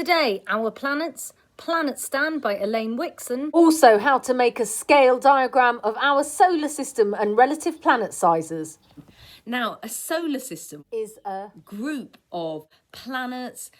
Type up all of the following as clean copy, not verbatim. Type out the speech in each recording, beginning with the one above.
Today, our planets, Planet Stand by Elaine Wickson. Also, how to make a scale diagram of our solar system and relative planet sizes. Now, a solar system Is a group of planets,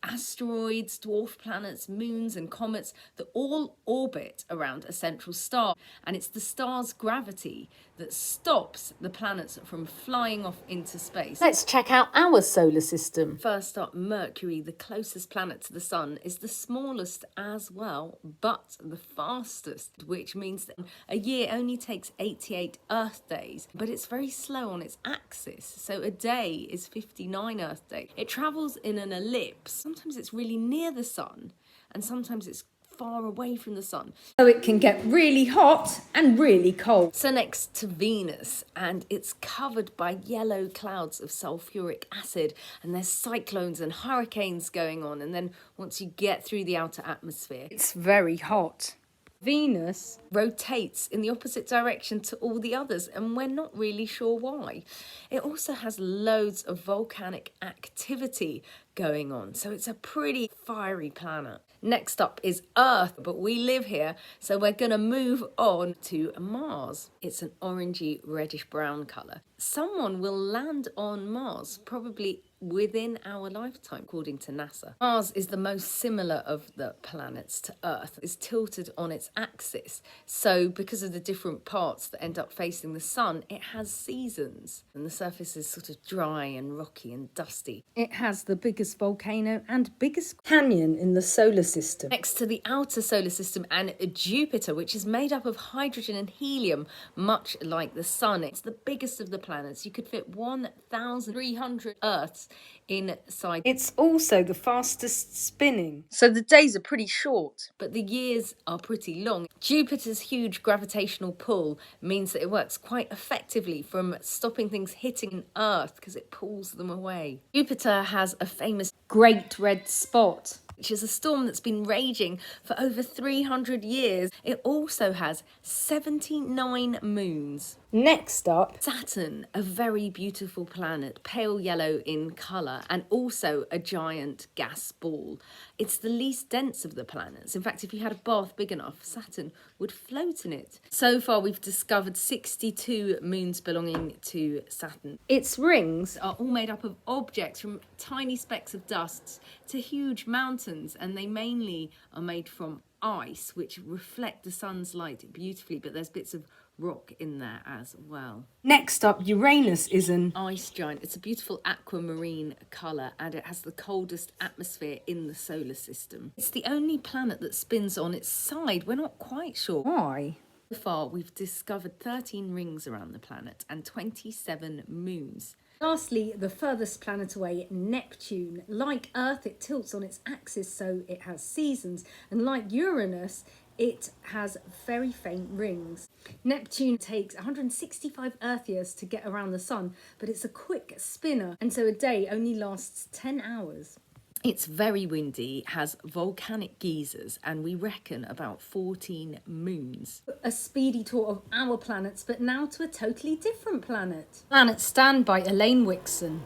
asteroids, dwarf planets, moons and comets that all orbit around a central star. And it's the star's gravity that stops the planets from flying off into space. Let's check out our solar system. First up, Mercury, the closest planet to the sun, is the smallest as well, but the fastest, which means that a year only takes 88 Earth days, but it's very slow on its axis. So a day is 59 Earth days. It travels in an ellipse. Sometimes it's really near the sun, and sometimes it's far away from the sun. So it can get really hot and really cold. So next to Venus, and it's covered by yellow clouds of sulfuric acid, and there's cyclones and hurricanes going on. And then once you get through the outer atmosphere, It's very hot. Venus rotates in the opposite direction to all the others, and we're not really sure why. It also has loads of volcanic activity going on, so it's a pretty fiery planet. Next up is Earth, but we live here, so we're going to move on to Mars. It's an orangey reddish brown colour. Someone will land on Mars, probably within our lifetime, according to NASA. Mars is the most similar of the planets to Earth. It's tilted on its axis, so because of the different parts that end up facing the sun, it has seasons, and the surface is sort of dry and rocky and dusty. It has the biggest volcano and biggest canyon in the solar system. Next to the outer solar system and Jupiter, which is made up of hydrogen and helium, much like the sun. It's the biggest of the planets. You could fit 1,300 Earths inside. It's also the fastest spinning, so the days are pretty short. But the years are pretty long. Jupiter's huge gravitational pull means that it works quite effectively from stopping things hitting Earth because it pulls them away. Jupiter has a famous Great red spot. which is a storm that's been raging for over 300 years. It also has 79 moons. Next up, Saturn, a very beautiful planet, pale yellow in colour, and also a giant gas ball. It's the least dense of the planets. In fact, if you had a bath big enough, Saturn would float in it. So far, we've discovered 62 moons belonging to Saturn. its rings Are all made up of objects from tiny specks of dust to huge mountains, and they mainly are made from ice, which reflect the sun's light beautifully, but there's bits of rock in there as well. Next up, Uranus is an Ice giant. It's a beautiful aquamarine colour, and it has the coldest atmosphere in the solar system. It's the only planet that spins on its side. We're not quite sure why. So far, we've discovered 13 rings around the planet and 27 moons. Lastly, the furthest planet away, Neptune. Like Earth, it tilts on its axis, so it has seasons. And like Uranus, it has very faint rings. Neptune takes 165 Earth years to get around the sun, but it's a quick spinner, and so a day only lasts 10 hours. It's very windy, has volcanic geysers, and we reckon about 14 moons. A speedy tour of our planets, but now to a totally different planet. Planet Stand by Elaine Wickson.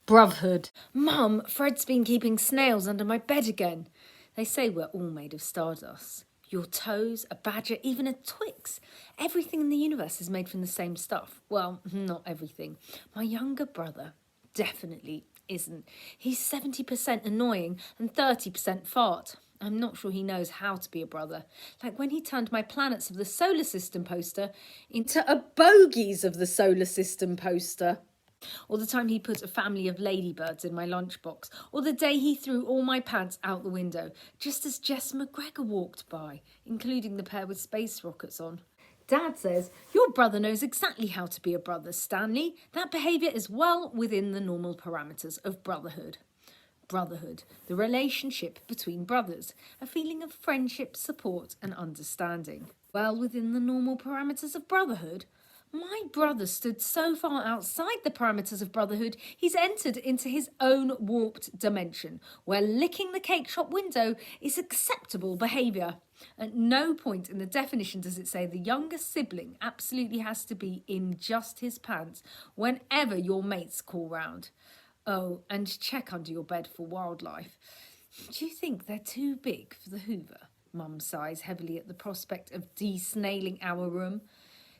Brotherhood. Mum, Fred's been keeping snails under my bed again. They say we're all made of stardust. Your toes, a badger, even a Twix. Everything in the universe is made from the same stuff. Well, not everything. My younger brother definitely isn't. He's 70% annoying and 30% fart. I'm not sure he knows how to be a brother. Like when he turned my planets of the solar system poster into a bogies of the solar system poster. Or the time he put a family of ladybirds in my lunchbox. Or the day he threw all my pads out the window, just as Jess McGregor walked by, including the pair with space rockets on. Dad says, Your brother knows exactly how to be a brother, Stanley. That behaviour is well within the normal parameters of brotherhood. Brotherhood, the relationship between brothers, a feeling of friendship, support and understanding. Well within the normal parameters of brotherhood. My brother stood so far outside the parameters of brotherhood, he's entered into his own warped dimension, where licking the cake shop window is acceptable behaviour. At no point in the definition does it say the younger sibling absolutely has to be in just his pants whenever your mates call round. Oh, and check under your bed for wildlife. Do you think they're too big for the Hoover? Mum sighs heavily at the prospect of de-snailing our room.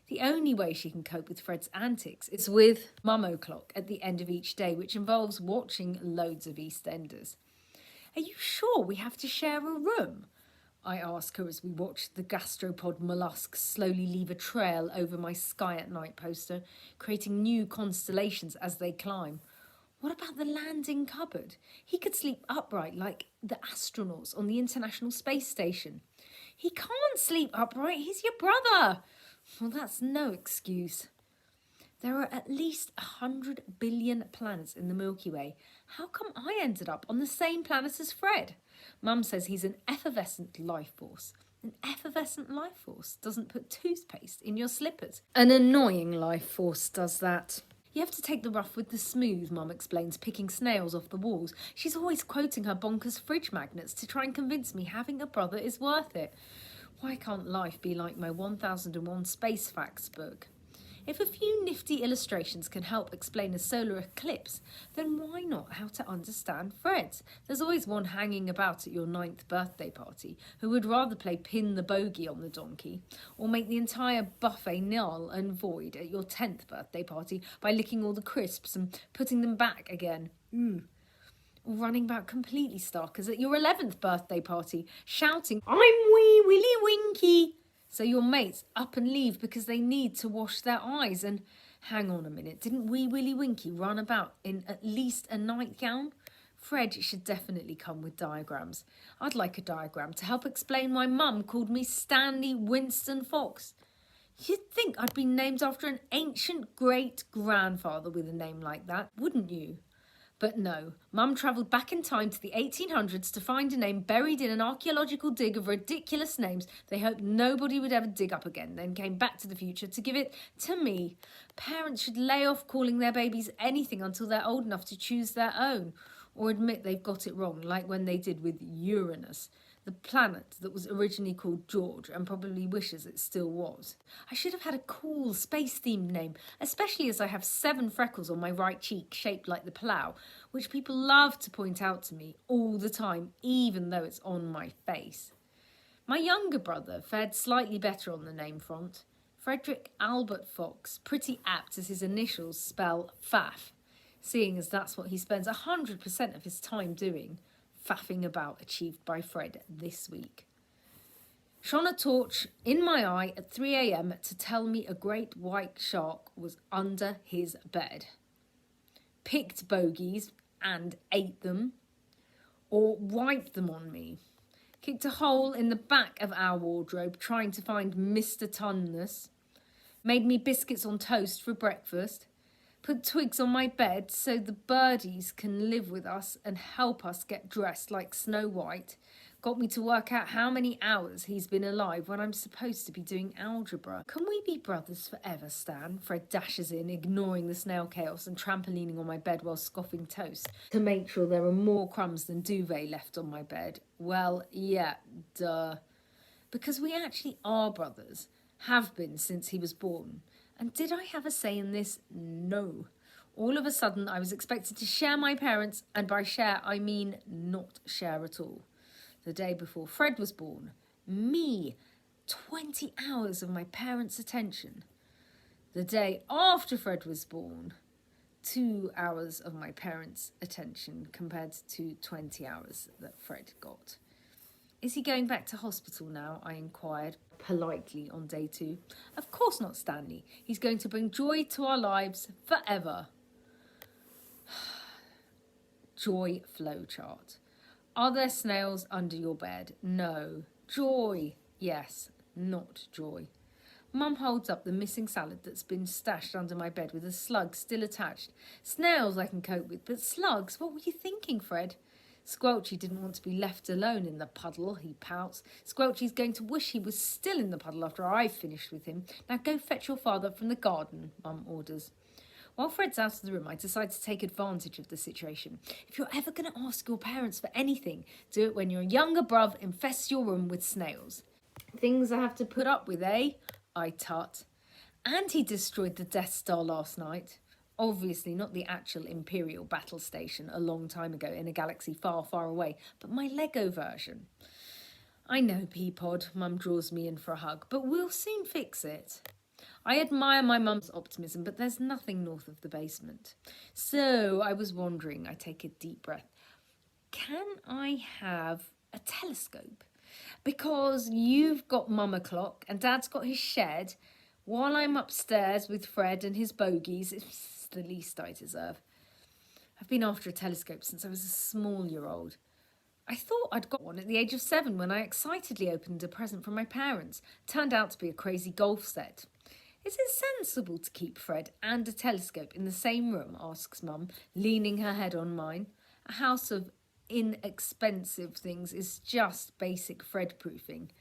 The only way she can cope with Fred's antics is with Mum O'Clock at the end of each day, which involves watching loads of EastEnders. Are you sure we have to share a room? I ask her as we watch the gastropod mollusks slowly leave a trail over my Sky at Night poster, creating new constellations as they climb. What about the landing cupboard? He could sleep upright like the astronauts on the International Space Station. He can't sleep upright, he's your brother. Well, that's no excuse. There are at least 100 billion planets in the Milky Way. How come I ended up on the same planet as Fred? Mum says he's an effervescent life force. An effervescent life force doesn't put toothpaste in your slippers. An annoying life force does that. You have to take the rough with the smooth, Mum explains, picking snails off the walls. She's always quoting her bonkers fridge magnets to try and convince me having a brother is worth it. Why can't life be like my 1001 Space Facts book? If a few nifty illustrations can help explain a solar eclipse, then why not how to understand Fred's? There's always one hanging about at your 9th birthday party who would rather play pin the bogey on the donkey, or make the entire buffet null and void at your 10th birthday party by licking all the crisps and putting them back again. Or running about completely starkers at your 11th birthday party, shouting, "I'm Wee Willie Winky!" So your mates up and leave because they need to wash their eyes. And hang on a minute, didn't Wee Willie Winky run about in at least a nightgown? Fred should definitely come with diagrams. I'd like a diagram to help explain why Mum called me Stanley Winston Fox. You'd think I'd be named after an ancient great-grandfather with a name like that, wouldn't you? But no, Mum travelled back in time to the 1800s to find a name buried in an archaeological dig of ridiculous names they hoped nobody would ever dig up again, then came back to the future to give it to me. Parents should lay off calling their babies anything until they're old enough to choose their own, or admit they've got it wrong, like when they did with Uranus, the planet that was originally called George and probably wishes it still was. I should have had a cool space-themed name, especially as I have 7 freckles on my right cheek shaped like the plough, which people love to point out to me all the time, even though it's on my face. My younger brother fared slightly better on the name front. Frederick Albert Fox, pretty apt as his initials spell faff, seeing as that's what he spends 100% of his time doing. Faffing about achieved by Fred this week. Shone a torch in my eye at 3 a.m. to tell me a great white shark was under his bed. Picked bogies and ate them, or wiped them on me. Kicked a hole in the back of our wardrobe trying to find Mr. Tunness. Made me biscuits on toast for breakfast. Put twigs on my bed so the birdies can live with us and help us get dressed like Snow White. Got me to work out how many hours he's been alive when I'm supposed to be doing algebra. Can we be brothers forever, Stan? Fred dashes in, ignoring the snail chaos and trampolining on my bed while scoffing toast to make sure there are more crumbs than duvet left on my bed. Well, yeah, duh. Because we actually are brothers. Have been since he was born. And did I have a say in this? No. All of a sudden, I was expected to share my parents, and by share, I mean not share at all. The day before Fred was born, me, 20 hours of my parents' attention. The day after Fred was born, 2 hours of my parents' attention compared to 20 hours that Fred got. Is he going back to hospital now? I inquired politely on day 2. Of course not, Stanley. He's going to bring joy to our lives forever. Joy flowchart. Are there snails under your bed? No. Joy. Yes. Not joy. Mum holds up the missing salad that's been stashed under my bed with a slug still attached. Snails I can cope with, but slugs? What were you thinking, Fred? Squelchy didn't want to be left alone in the puddle, he pouts. Squelchy's going to wish he was still in the puddle after I've finished with him. Now go fetch your father from the garden, Mum orders. While Fred's out of the room, I decide to take advantage of the situation. If you're ever going to ask your parents for anything, do it when your younger bruv infests your room with snails. Things I have to put up with, eh? I tut. And he destroyed the Death Star last night. Obviously not the actual Imperial battle station a long time ago in a galaxy far, far away, but my Lego version. I know, Peapod, Mum draws me in for a hug, but we'll soon fix it. I admire my mum's optimism, but there's nothing north of the basement. So I was wondering, I take a deep breath, can I have a telescope? Because you've got Mum a clock and Dad's got his shed, while I'm upstairs with Fred and his bogies. It's the least I deserve. I've been after a telescope since I was a small year old. I thought I'd got one at the age of 7 when I excitedly opened a present from my parents. Turned out to be a crazy golf set. Is it sensible to keep Fred and a telescope in the same room? Asks Mum, leaning her head on mine. A house of inexpensive things is just basic Fred proofing.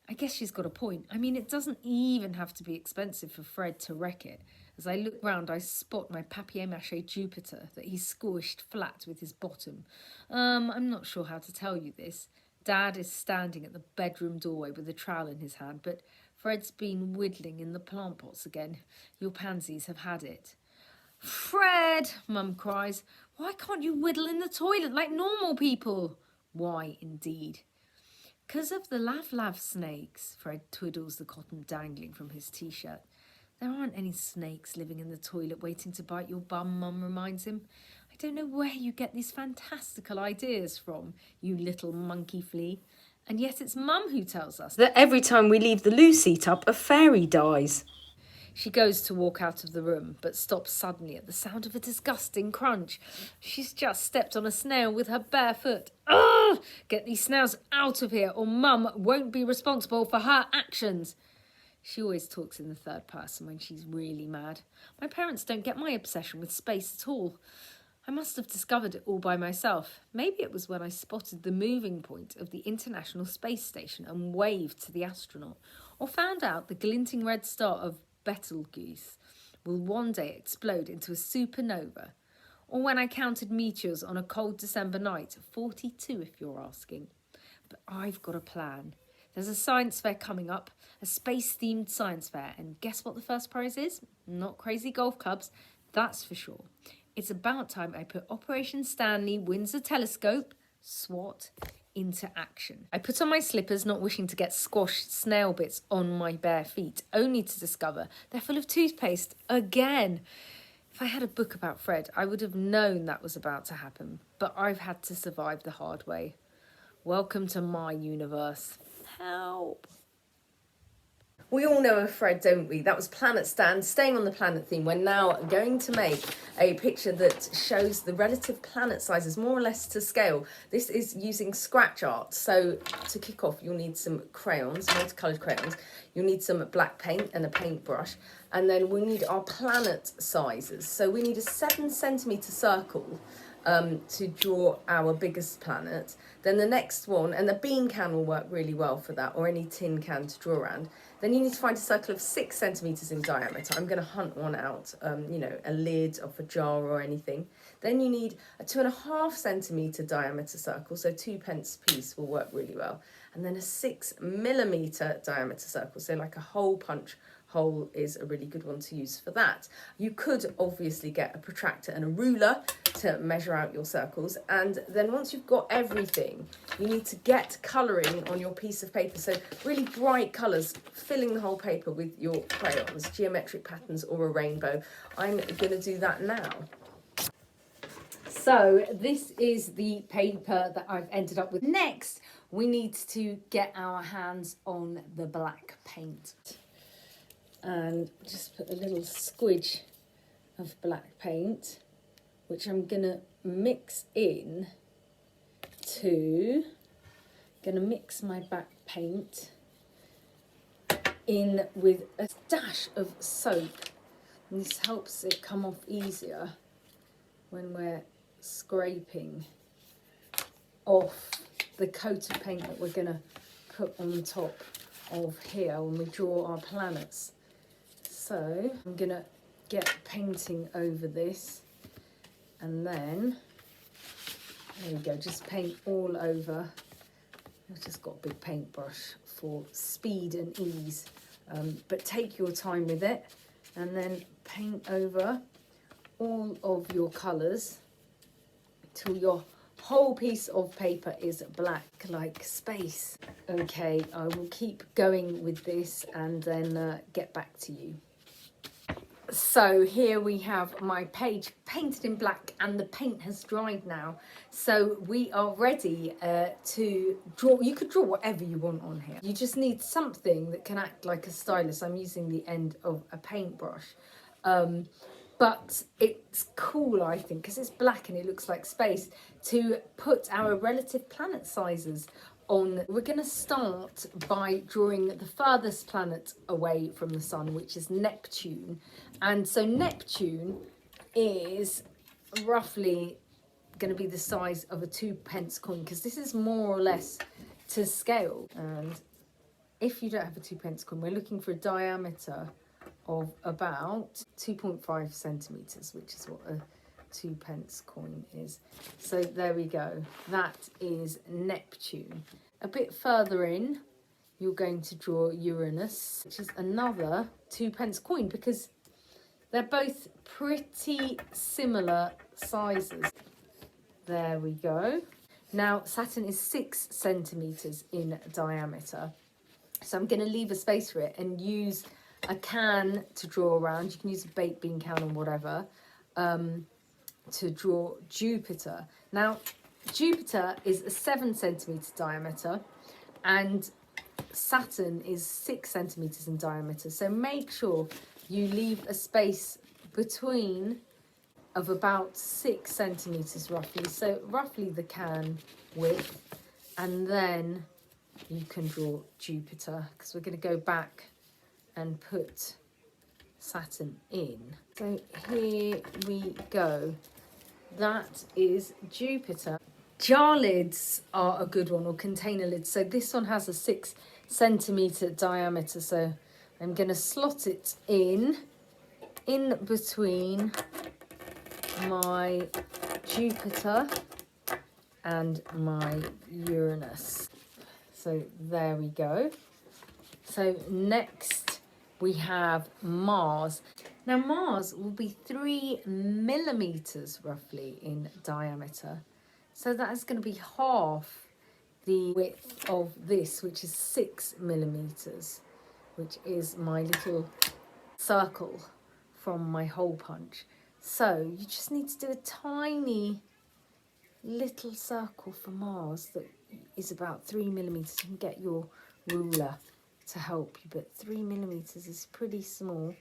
I guess she's got a point. I mean, it doesn't even have to be expensive for Fred to wreck it. As I look round, I spot my papier-mâché Jupiter that he squished flat with his bottom. I'm not sure how to tell you this. Dad is standing at the bedroom doorway with a trowel in his hand, but Fred's been whittling in the plant pots again. Your pansies have had it. Fred, Mum cries, why can't you whittle in the toilet like normal people? Why, indeed? 'Cause of the lav-lav snakes, Fred twiddles the cotton dangling from his t-shirt. There aren't any snakes living in the toilet waiting to bite your bum, Mum reminds him. I don't know where you get these fantastical ideas from, you little monkey flea. And yet it's Mum who tells us that every time we leave the loo seat up, a fairy dies. She goes to walk out of the room, but stops suddenly at the sound of a disgusting crunch. She's just stepped on a snail with her bare foot. Ugh! Get these snails out of here, or Mum won't be responsible for her actions. She always talks in the third person when she's really mad. My parents don't get my obsession with space at all. I must have discovered it all by myself. Maybe it was when I spotted the moving point of the International Space Station and waved to the astronaut, or found out the glinting red star of Betelgeuse will one day explode into a supernova, or when I counted meteors on a cold December night, 42 if you're asking. But I've got a plan. There's a science fair coming up, a space-themed science fair, and guess what the first prize is? Not crazy golf clubs, that's for sure. It's about time I put Operation Stanley Wins a Telescope, SWAT, into action. I put on my slippers, not wishing to get squashed snail bits on my bare feet, only to discover they're full of toothpaste again. If I had a book about Fred, I would have known that was about to happen, but I've had to survive the hard way. Welcome to my universe. Help. We all know of Fred, don't we? That was Planet Stand, staying on the planet theme. We're now going to make a picture that shows the relative planet sizes, more or less to scale. This is using scratch art. So to kick off, you'll need some crayons, multicoloured crayons. You'll need some black paint and a paintbrush. And then we need our planet sizes. So we need a 7cm circle to draw our biggest planet. Then the next one, and the bean can will work really well for that, or any tin can to draw around. Then you need to find a circle of 6cm in diameter. I'm going to hunt one out, a lid of a jar or anything. Then you need a 2.5cm diameter circle, so 2p piece will work really well. And then a 6mm diameter circle, so like a hole punch hole is a really good one to use for that. You could obviously get a protractor and a ruler to measure out your circles, and then once you've got everything, you need to get colouring on your piece of paper, so really bright colours, filling the whole paper with your crayons, geometric patterns or a rainbow. I'm going to do that now. So this is the paper that I've ended up with. Next, we need to get our hands on the black paint. And just put a little squidge of black paint, which I'm gonna mix in to, gonna mix my black paint in with a dash of soap. And this helps it come off easier when we're scraping off the coat of paint that we're gonna put on top of here when we draw our planets. So I'm going to get painting over this, and then, there we go, just paint all over. I've just got a big paintbrush for speed and ease, but take your time with it, and then paint over all of your colours till your whole piece of paper is black like space. Okay, I will keep going with this and then get back to you. So here we have my page painted in black and the paint has dried now. So we are ready to draw. You could draw whatever you want on here. You just need something that can act like a stylus. I'm using the end of a paintbrush. But it's cool, I think, because it's black and it looks like space, to put our relative planet sizes on. We're going to start by drawing the furthest planet away from the sun, which is Neptune. And so Neptune is roughly going to be the size of a 2p coin, because this is more or less to scale. And if you don't have a 2p coin, we're looking for a diameter of about 2.5 centimetres, which is what a 2p coin is. So there we go. That is Neptune. A bit further in, you're going to draw Uranus, which is another 2p coin, because they're both pretty similar sizes. There we go. Now, Saturn is 6 centimetres in diameter. So I'm going to leave a space for it and use a can to draw around. You can use a baked bean can or whatever to draw Jupiter. Now, Jupiter is a 7 centimetre diameter and Saturn is 6 centimetres in diameter. So make sure you leave a space between of about 6 centimetres roughly. So roughly the can width, and then you can draw Jupiter, because we're going to go back and put Saturn in. So here we go. That is Jupiter. Jar lids are a good one, or container lids. So this one has a 6 centimetre diameter. So I'm going to slot it in between my Jupiter and my Uranus. So there we go. So next we have Mars. Now Mars will be 3 millimetres roughly in diameter. So that is going to be half the width of this, which is 6 millimetres, which is my little circle from my hole punch. So you just need to do a tiny little circle for Mars that is about 3 millimetres. You can get your ruler to help you, but 3 millimetres is pretty small.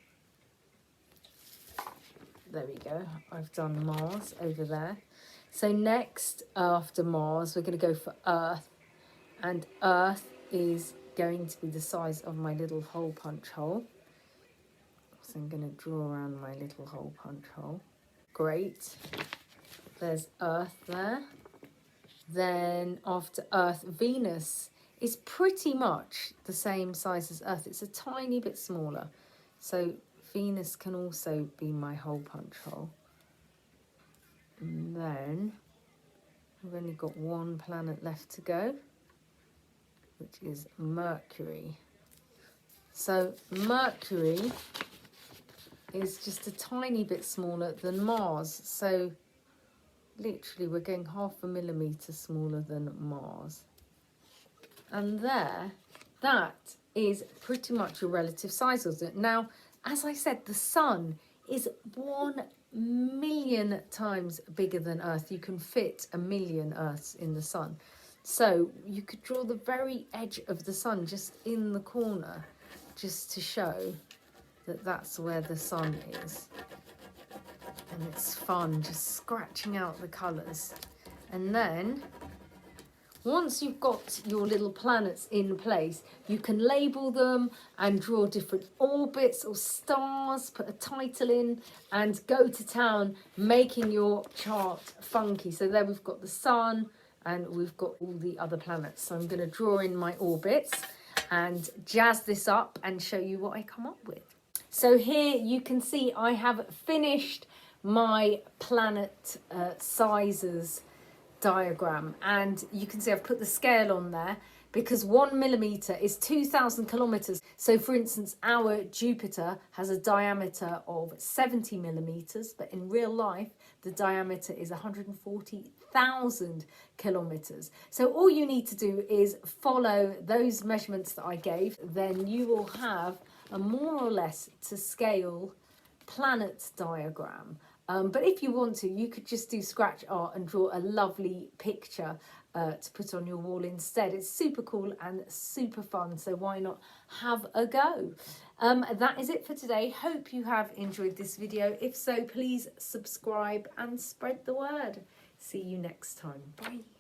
There we go. I've done Mars over there. So next, after Mars, we're going to go for Earth. And Earth is going to be the size of my little hole punch hole. So I'm going to draw around my little hole punch hole. Great. There's Earth there. Then after Earth, Venus is pretty much the same size as Earth. It's a tiny bit smaller. So Venus can also be my hole punch hole. And then we've only got one planet left to go, which is Mercury. So Mercury is just a tiny bit smaller than Mars. So literally we're going 0.5 millimetre smaller than Mars. And there, that is pretty much your relative size of it. Now, as I said, the sun is 1 million times bigger than Earth. You can fit 1 million Earths in the sun. So you could draw the very edge of the sun just in the corner, just to show that that's where the sun is. And it's fun just scratching out the colours. And then once you've got your little planets in place, you can label them and draw different orbits or stars, put a title in and go to town, making your chart funky. So there we've got the sun and we've got all the other planets. So I'm going to draw in my orbits and jazz this up and show you what I come up with. So here you can see I have finished my planet sizes diagram, and you can see I've put the scale on there. because 1 millimetre is 2,000 kilometres. So for instance, our Jupiter has a diameter of 70 millimetres, but in real life, the diameter is 140,000 kilometres. So all you need to do is follow those measurements that I gave, then you will have a more or less to scale planet diagram. But if you want to, you could just do scratch art and draw a lovely picture to put on your wall instead. It's super cool and super fun, so why not have a go? That is it for today. Hope you have enjoyed this video. If so, please subscribe and spread the word. See you next time. Bye.